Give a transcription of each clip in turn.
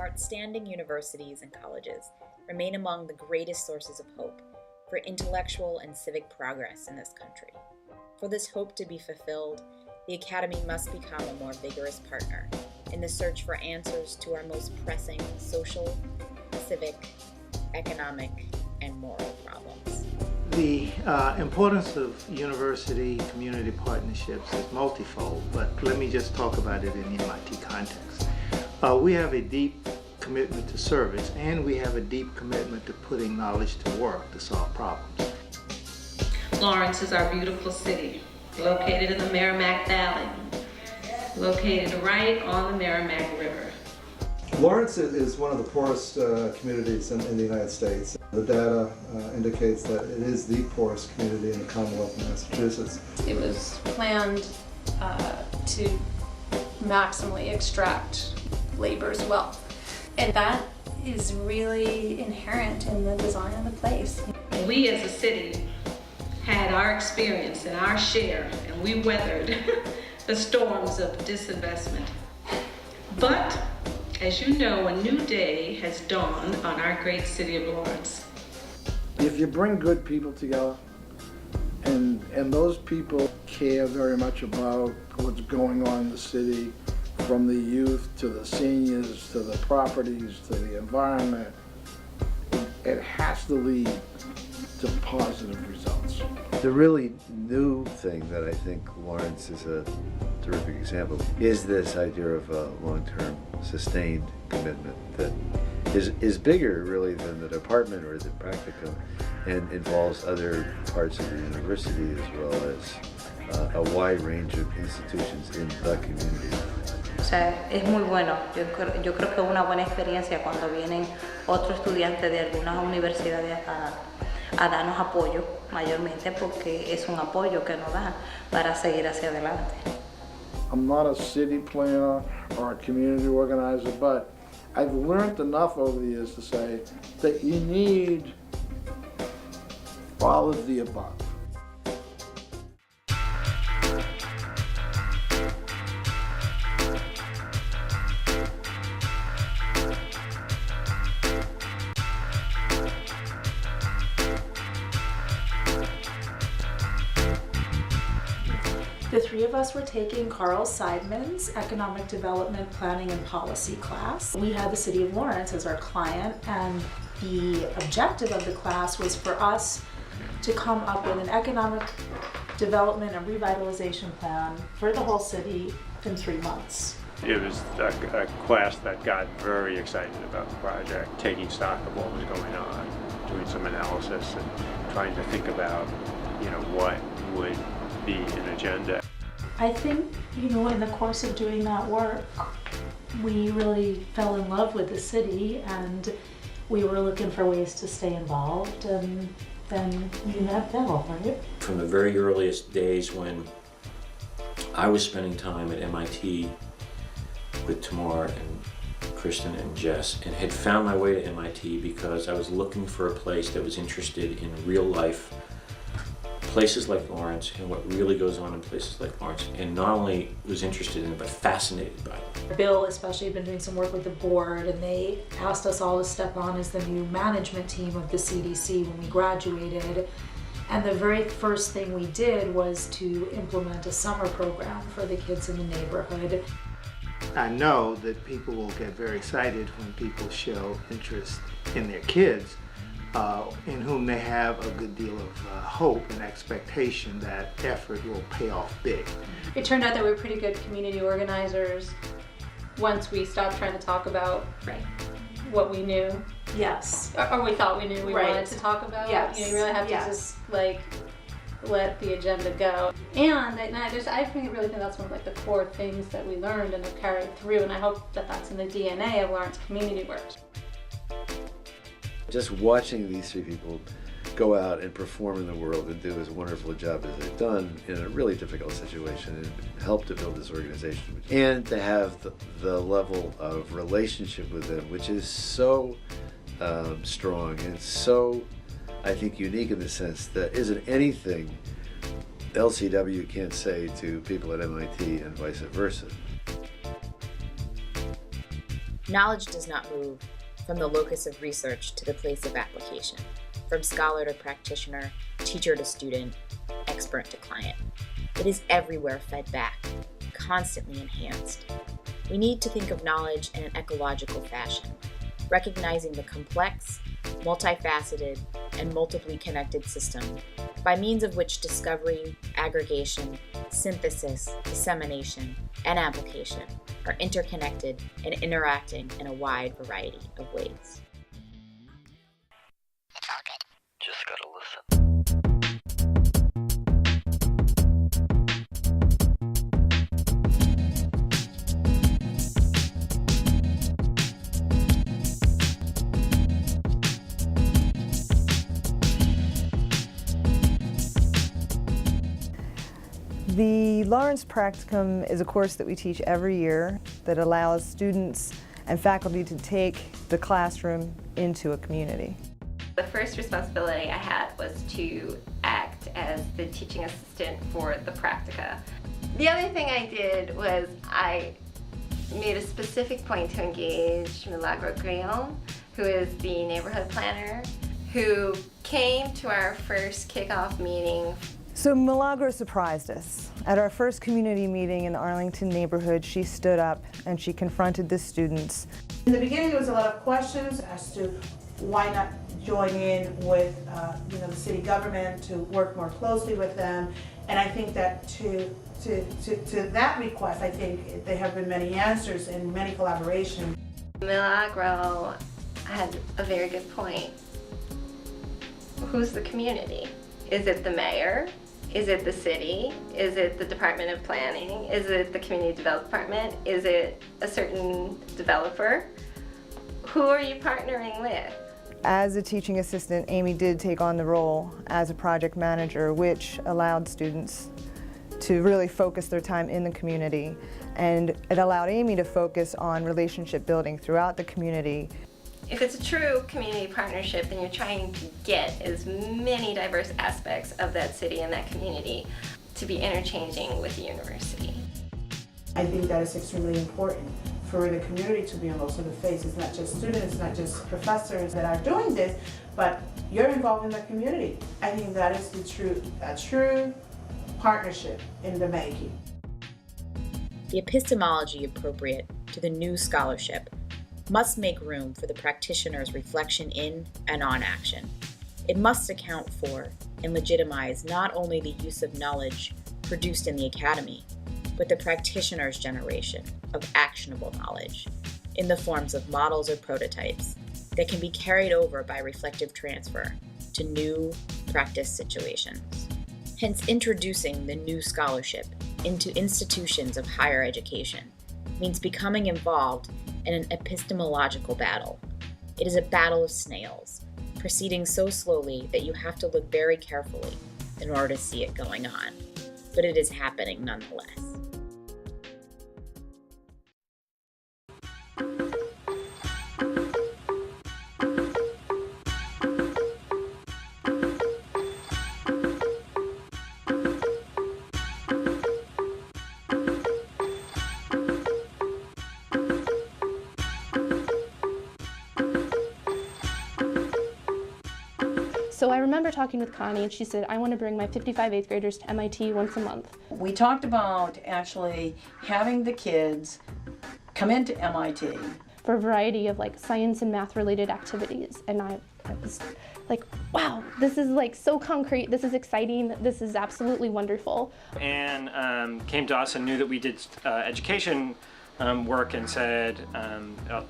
outstanding universities and colleges remain among the greatest sources of hope for intellectual and civic progress in this country. For this hope to be fulfilled, the Academy must become a more vigorous partner in the search for answers to our most pressing social, civic, economic, and moral problems. The importance of university-community partnerships is multifold, but let me just talk about it in the MIT context. We have a deep commitment to service, and we have a deep commitment to putting knowledge to work to solve problems. Lawrence is our beautiful city, located in the Merrimack Valley, located right on the Merrimack River. Lawrence is one of the poorest communities in the United States. The data indicates that it is the poorest community in the Commonwealth of Massachusetts. It was planned to maximally extract labor's wealth. And that is really inherent in the design of the place. We as a city had our experience and our share, and we weathered the storms of disinvestment. But, as you know, a new day has dawned on our great city of Lawrence. If you bring good people together, and those people care very much about what's going on in the city, from the youth to the seniors to the properties to the environment, it has to lead to positive results. The really new thing that I think Lawrence is a terrific example is this idea of a long-term sustained commitment that is bigger really than the department or the practicum, and involves other parts of the university as well as a wide range of institutions in the community. O sea, es muy bueno. Yo creo que es una buena experiencia cuando vienen otros estudiantes de algunas universidades a darnos apoyo, mayormente porque es un apoyo que nos da para seguir hacia adelante. I'm not a city planner or a community organizer, but I've learned enough over the years to say that you need all of the above. The three of us were taking Carl Seidman's Economic Development Planning and Policy class. We had the City of Lawrence as our client, and the objective of the class was for us to come up with an economic development and revitalization plan for the whole city in 3 months. It was a class that got very excited about the project, taking stock of what was going on, doing some analysis and trying to think about, what would be an agenda. I think, in the course of doing that work, we really fell in love with the city, and we were looking for ways to stay involved, and then you met Bill, right? From the very earliest days when I was spending time at MIT with Tamar and Kristen and Jess, and had found my way to MIT because I was looking for a place that was interested in real life places like Lawrence and what really goes on in places like Lawrence, and not only was interested in it, but fascinated by it. Bill especially had been doing some work with the board, and they asked us all to step on as the new management team of the CDC when we graduated. And the very first thing we did was to implement a summer program for the kids in the neighborhood. I know that people will get very excited when people show interest in their kids, in whom they have a good deal of hope and expectation that effort will pay off big. It turned out that we were pretty good community organizers once we stopped trying to talk about what we knew. Yes. Or we thought we knew we Right. wanted to talk about. Yes. You really have to Yes. just let the agenda go. And I really think that's one of the core things that we learned and have carried through, and I hope that that's in the DNA of Lawrence Community Work. Just watching these three people go out and perform in the world and do as wonderful a job as they've done in a really difficult situation and help to build this organization, and to have the level of relationship with them, which is so strong and so, I think, unique in the sense that isn't anything LCW can't say to people at MIT and vice versa. Knowledge does not move from the locus of research to the place of application, from scholar to practitioner, teacher to student, expert to client. It is everywhere fed back, constantly enhanced. We need to think of knowledge in an ecological fashion, recognizing the complex, multifaceted, and multiply connected system by means of which discovery, aggregation, synthesis, dissemination, and application are interconnected and interacting in a wide variety of ways. It's all good. Just gotta listen. The Lawrence Practicum is a course that we teach every year that allows students and faculty to take the classroom into a community. The first responsibility I had was to act as the teaching assistant for the Practica. The other thing I did was I made a specific point to engage Milagro Grill, who is the neighborhood planner, who came to our first kickoff meeting. So Milagro surprised us. At our first community meeting in the Arlington neighborhood, she stood up and she confronted the students. In the beginning, there was a lot of questions as to why not join in with the city government to work more closely with them. And I think that to that request, I think there have been many answers and many collaborations. Milagro had a very good point. Who's the community? Is it the mayor? Is it the city? Is it the Department of Planning? Is it the Community Development Department? Is it a certain developer? Who are you partnering with? As a teaching assistant, Amy did take on the role as a project manager, which allowed students to really focus their time in the community. And it allowed Amy to focus on relationship building throughout the community. If it's a true community partnership, then you're trying to get as many diverse aspects of that city and that community to be interchanging with the university. I think that is extremely important for the community to be on both of the face. It's not just students, not just professors that are doing this, but you're involved in the community. I think that is a true partnership in the making. The epistemology appropriate to the new scholarship must make room for the practitioner's reflection in and on action. It must account for and legitimize not only the use of knowledge produced in the academy, but the practitioner's generation of actionable knowledge in the forms of models or prototypes that can be carried over by reflective transfer to new practice situations. Hence, introducing the new scholarship into institutions of higher education means becoming involved in an epistemological battle. It is a battle of snails, proceeding so slowly that you have to look very carefully in order to see it going on. But it is happening nonetheless. So I remember talking with Connie and she said, I want to bring my 55 8th graders to MIT once a month. We talked about actually having the kids come into MIT. For a variety of science and math related activities. And I was like, wow, this is so concrete, this is exciting, this is absolutely wonderful. And came to us and knew that we did education work and said,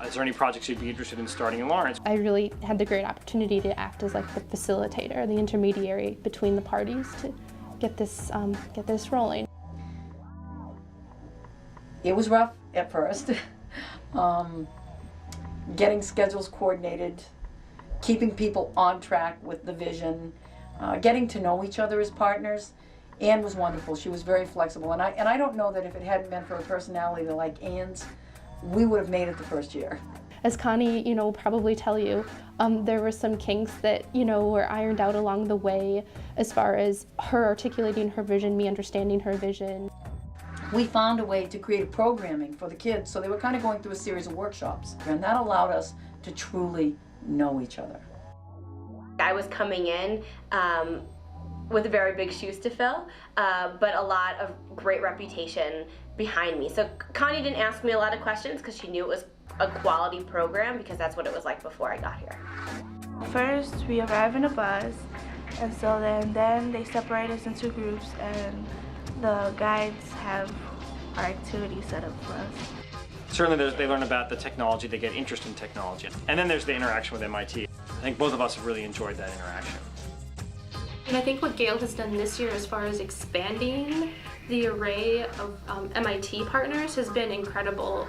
is there any projects you'd be interested in starting in Lawrence? I really had the great opportunity to act as the facilitator, the intermediary between the parties to get this rolling. It was rough at first, getting schedules coordinated, keeping people on track with the vision, getting to know each other as partners. Anne was wonderful. She was very flexible, and I don't know that if it hadn't been for a personality like Anne's, we would have made it the first year. As Connie, will probably tell you, there were some kinks that, were ironed out along the way as far as her articulating her vision, me understanding her vision. we found a way to create programming for the kids, so they were kind of going through a series of workshops, and that allowed us to truly know each other. I was coming in with very big shoes to fill, but a lot of great reputation behind me. So Connie didn't ask me a lot of questions because she knew it was a quality program, because that's what it was like before I got here. First, we arrive in a bus, and so then they separate us into groups, and the guides have our activities set up for us. Certainly they learn about the technology, they get interest in technology. And then there's the interaction with MIT. I think both of us have really enjoyed that interaction. And I think what Gail has done this year as far as expanding the array of MIT partners has been incredible.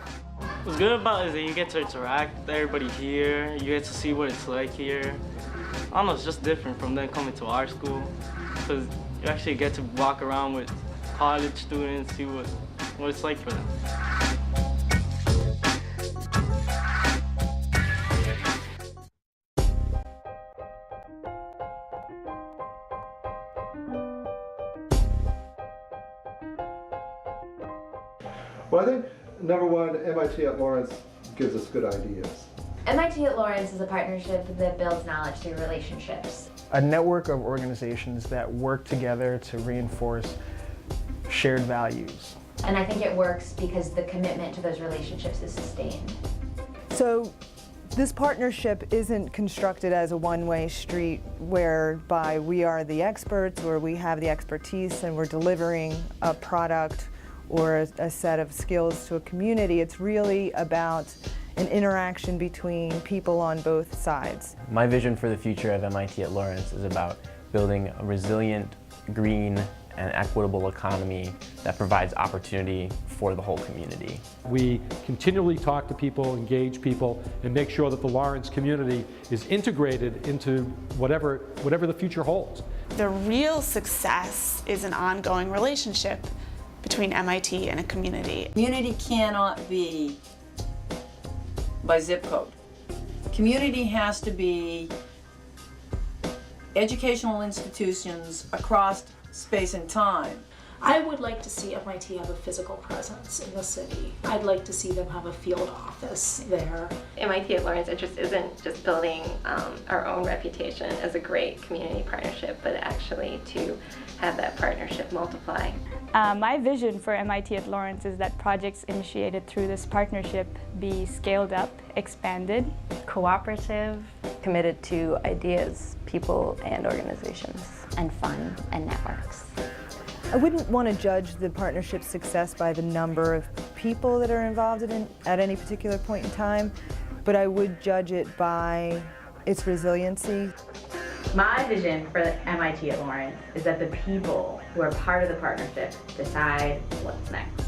What's good about it is that you get to interact with everybody here, you get to see what it's like here. I don't know, it's just different from them coming to our school, because you actually get to walk around with college students, see what it's like for them. Well, I think, number one, MIT at Lawrence gives us good ideas. MIT at Lawrence is a partnership that builds knowledge through relationships. A network of organizations that work together to reinforce shared values. And I think it works because the commitment to those relationships is sustained. So this partnership isn't constructed as a one-way street whereby we are the experts or we have the expertise and we're delivering a product or a set of skills to a community. It's really about an interaction between people on both sides. My vision for the future of MIT at Lawrence is about building a resilient, green, and equitable economy that provides opportunity for the whole community. We continually talk to people, engage people, and make sure that the Lawrence community is integrated into whatever the future holds. The real success is an ongoing relationship between MIT and a community. Community cannot be by zip code. Community has to be educational institutions across space and time. I would like to see MIT have a physical presence in the city. I'd like to see them have a field office there. MIT at Lawrence interest isn't just building our own reputation as a great community partnership, but actually to have that partnership multiply. My vision for MIT at Lawrence is that projects initiated through this partnership be scaled up, expanded, cooperative, committed to ideas, people, and organizations, and fun and networks. I wouldn't want to judge the partnership's success by the number of people that are involved in it at any particular point in time, but I would judge it by its resiliency. My vision for MIT at Lawrence is that the people who are part of the partnership decide what's next.